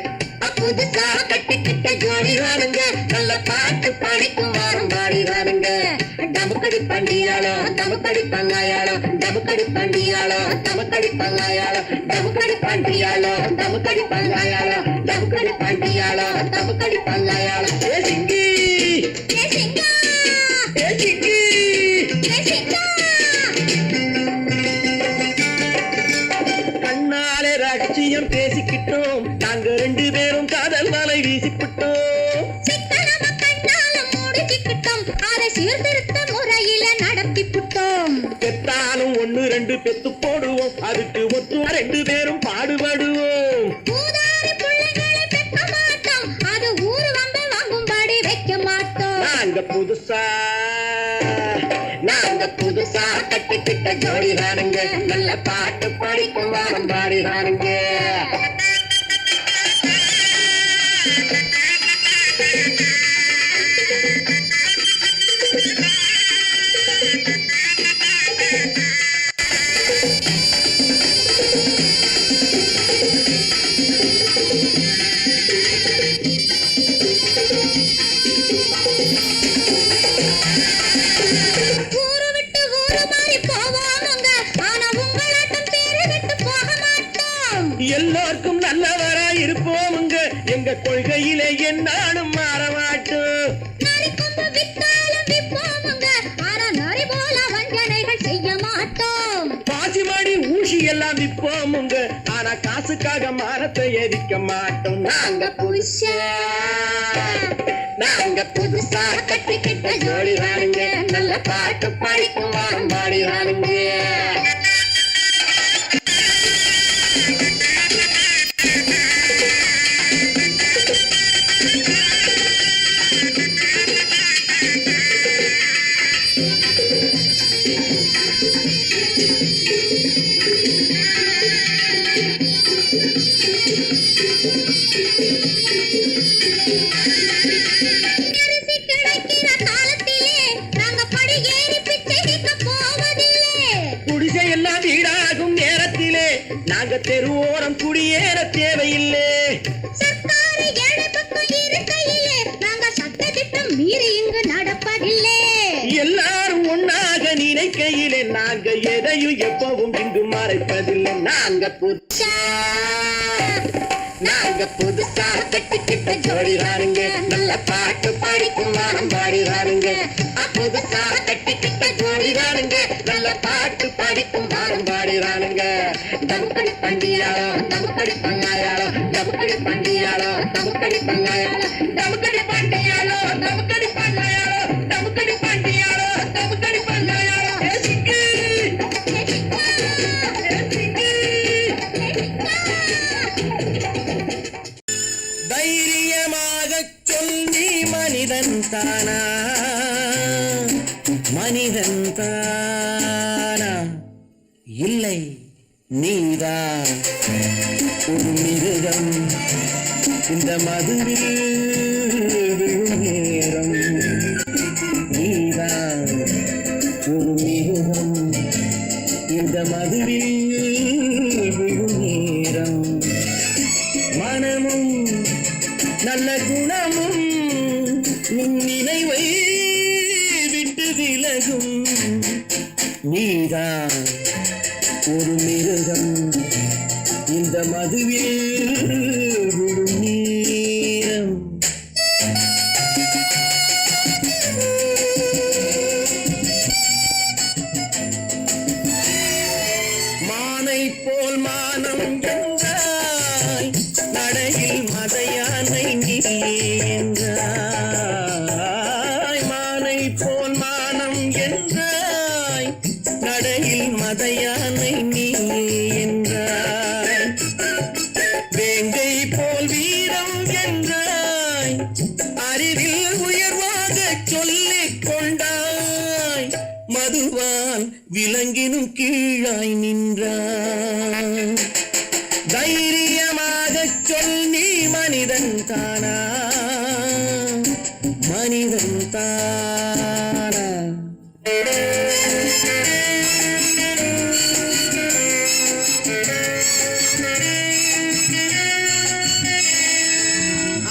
புதுசா கட்டிக்கிட்ட ஜோடிதானுங்க, நல்ல பாட்டு படிக்கும் வாரம் பாடிதானுங்க. டமுக்கடி பண்டியாளோ டமுக்கடி பங்காயாளோ, டமுக்கடி பண்டியாளோ டமுக்கடி பங்காயாளோ, டமுக்கடி பண்டியாளோ டமுக்கடி பங்காயாளோ, டமுக்கடி பண்டியாளோ டமுக்கடி பங்காயாளோ. ஏ சிங்கி ஏ சிங்கா, ஏ சிங்கி ஏ சிங்கா. கண்ணாலே ரகசியம் பேசிக்கிட்டோம், நாங்க ரெண்டு பேரும் காதல் வலை வீசிக்கிட்டோம். சிக்கனமா கண்ணால மூடிக்கிட்டோம், அதை சீர்திருத்த முறையில நடத்திவிட்டோம். பெத்தாலும் ஒண்ணு ரெண்டு பெத்து போடுவோம், அதுக்கு ஒத்து ரெண்டு பேரும் பாடுபடுவோம். ஊதாரி பிள்ளைகளை பெக்க மாட்டோம், அது ஊரு வந்து வாங்கும்படி வைக்க மாட்டோம். நாங்க புதுசா கட்டிக்கிட்ட ஜோடிதானுங்க, நல்ல பாட்டு படிக்கும் வாரம் பாடிதானுங்க. ஊரு விட்டு ஊரு மாறி போவோமுங்க, ஆனா உங்களாட்டம் பேரு விட்டு போக மாட்டோம். எல்லாருக்கும் நல்லவரா இருப்போமுங்க, எங்க கொள்கையிலே என்னாலும் மாற மாட்டோம். நரி கொம்பு வித்தாலும் விப்போமுங்க, ஆனா நரி போல வஞ்சனைகள் செய்ய மாட்டோம். பாசிமாடி ஊசி எல்லாம் விற்போமுங்க, ஆனா காசுக்காக மரத்தை எரிக்க மாட்டோம். நாங்க புதுசா கட்டிக்கிட்ட ஜோடிதானுங்க, நல்ல பாட்டு படிக்கும் வாரம் பாடிதானுங்க. அரிசி கிடைக்கிற காலத்திலே நாங்க படி ஏறி பிச்சை கேட்க போவதில்லை. குடிசை எல்லாம் வீடாகும் நேரத்திலே நாங்க தெருவோரம் குடியேற தேவையில்லை. சர்க்காரு ஏழை பக்கம் இருக்கையிலே நாங்க சட்டத்திட்டம் மீறி இங்கு நடப்பதில்லை. எல்லாரும் ஒன்னாக நினைக்கையிலே நாங்க எதையும் எப்பவும் இங்கு மறைப்பதில்லை. நாங்க புதுசா கட்டிக்கிட்ட ஜோடிதானுங்க, நல்ல பாட்டு படிக்கும் வாரம் பாடிதானுங்க. புதுசா கட்டிக்கிட்ட ஜோடிதானுங்க, நல்ல பாட்டு படிக்கும் வாரம் பாடிதானுங்க. டமுக்கடி பண்டியாளோ டமுக்கடி பங்காயாளோ, டமுக்கடி பண்டியாளோ டமுக்கடி பங்காயாளோ, டமுக்கடி பண்டியாளோ டமுக்கடி பங்காயாளோ, டமுக்கடி பண்டியாளோ டமுக்கடி பங்காயாளோ. ஏ சிக்கு ஏ சிக்கா, ஏ சிக்கு. தைரியமாகச் சொல், நீ மனிதன் தானா? மனிதன் தானா? இல்லை, நீதான் ஒரு மிருகம். இந்த மதுவில் விழும் நேரம் நீதான் ஒரு நீதான் ஒரு மிருகம் இந்த மதுவில் விழும் நேரம். மானை போல் மானம் என்றாய் நடையில் மதையானை நீ என்றாய். மானை போல் மானம் என்றாய் நடையில் மதையானை நீ என்றாய். வேங்கை போல் வீரம் என்றாய் அறிவில் உயர்வாக சொல்லிக் கொண்டாய். மதுவால் விலங்கினும் கீழாய் நின்றாய். தைரியமாகச் சொல் நீ மனிதன் தானா மனிதன் தானா.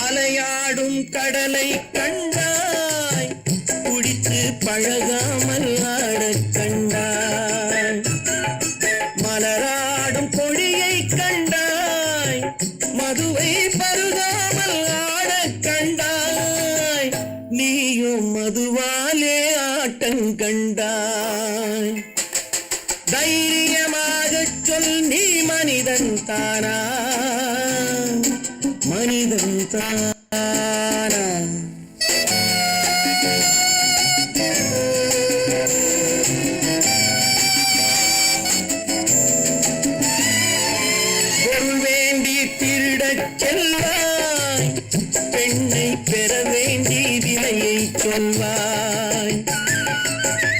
அலையாடும் கடலை கண்டாய் குடித்து பழகாமல் ஆடக் கண்டாய். மலராடும் கொடியை கண்டாய் மதுவை பருகாமல் ஆடக் கண்டாய். நீயும் மதுவாலே ஆட்டம் கண்டாய். தைரியமாகச் சொல் நீ மனிதன் தானா மனிதன் தானா. பொருள் வேண்டி திருடச் செல்வாய் பெண்ணை பெற வேண்டி விலையை சொல்வாய்.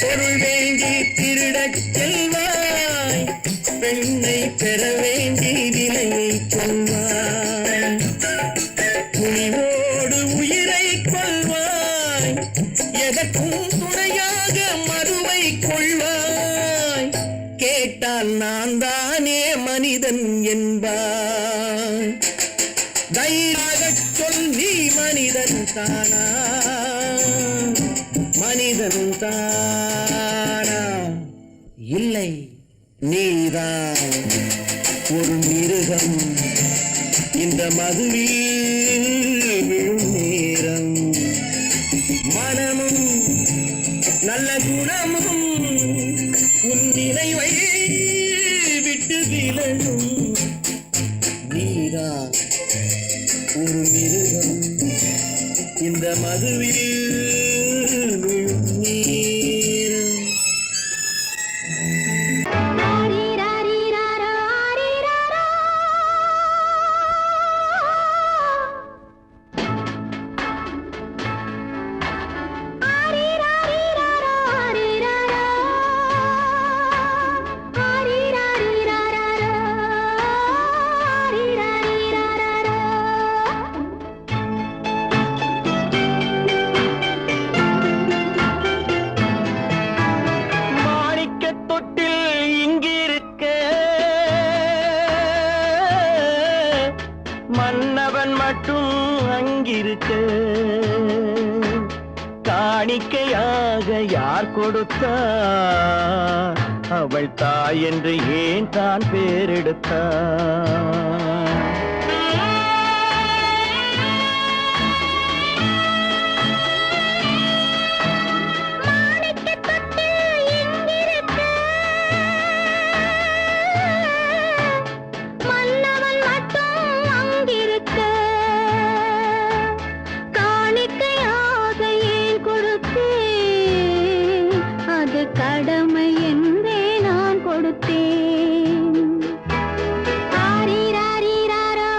பொருள் வேண்டி திருடச் செல்வாய் பெண்ணை பெற வேண்டி விலையை சொல்வாய். துணிவோடு உயிரை கொள்வாய் எதற்கும் துணையாக மறுவை கொள்வாய். கேட்டால் நான் தானே மனிதன் என்பாய். தைரியமாகச் சொல் நீ மனிதன் தானா மனிதன் தானா. இல்லை நீதான் ஒரு மிருகம் இந்த மதுவில் விழும் நேரம். மனமும் நல்ல குணமும் உன் நினைவை விட்டு விலகும். நீதான் ஒரு மிருகம் இந்த மதுவில் விழும் நேரம். மன்னவன் மட்டும் அங்கிருக்க காணிக்கையாக யார் கொடுத்தார்? அவள் தாய் என்று ஏன் தான் பேரெடுத்தார்? கடமை என்றே நான் கொடுத்தேன். ஆரிராரிராரா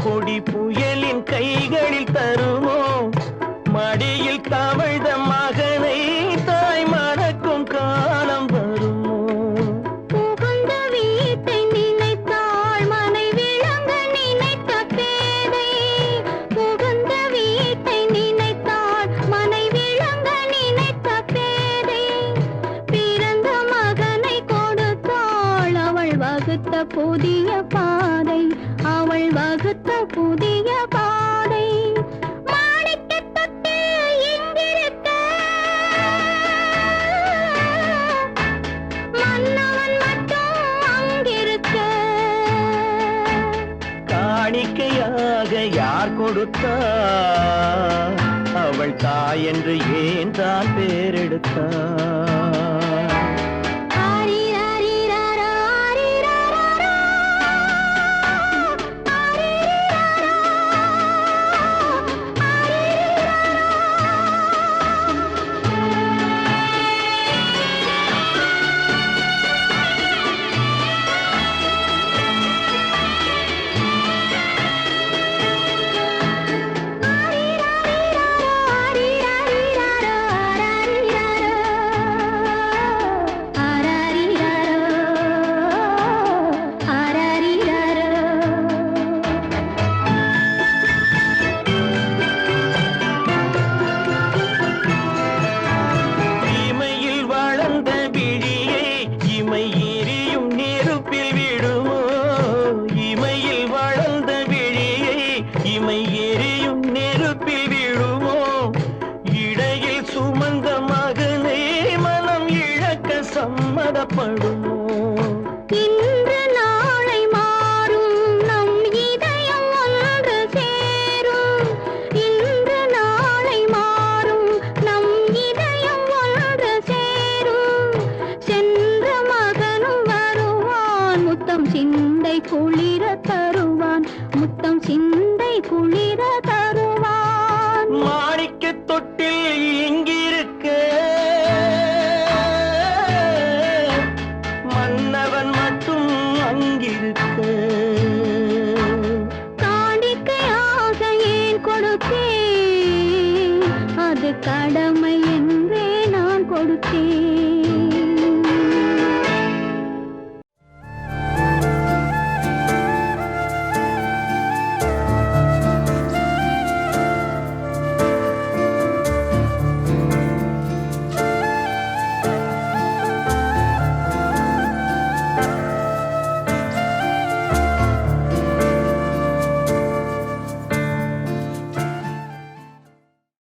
கொடி புயலின் கைகளில் தருமோ மடியில் தவழ்ந்த மகனை தாய் மறக்கும் காலம் வருமோ புகுந்த வீட்டை நினைத்தாள் மனை விளங்க நினைத்த பேதை புகுந்த வீட்டை நினைத்தாள் மனை விளங்க நினைத்த பேதை பிறந்த மகனை கொடுத்தாள் அவள் வகுத்த புதிய பாதை அவள் வகுத்த புதிய பாதை மாணிக்கத் தொட்டில் இங்கிருக்க மன்னவன் மட்டும் அங்கிருக்க காணிக்கையாக யார் கொடுத்தார் அவள் தாய் என்று ஏன் தான் பேரெடுத்தார் ஆரிராரிராரா, ஆரிராராரா, ஆரிராரா, இமையில் வளர்ந்த விழியை இமை எரியும் நெருப்பில் விடுமோ இமையில் வளர்ந்த விழியை இமை எரியும் நெருப்பில் விடுமோ இடையில் சுமந்த மகனை மனம் இழக்க சம்மதப்படுமோ இன்று நாளை மாறும் நம் இதயம் ஒன்று சேரும் இன்று நாளை மாறும் நம் இதயம் ஒன்று சேரும் சென்ற மகனும் வருவான் முத்தம் சிந்தை குளிர தருவான் முத்தம் சிந்தை குளிர தருவான் மாணிக்கத் தொட்டில் இங்கிருக்க மன்னவன் மட்டும் அங்கிருக்க காணிக்கையாக ஏன் கொடுத்தேன் அது கடமை என்றே நான் கொடுத்தேன்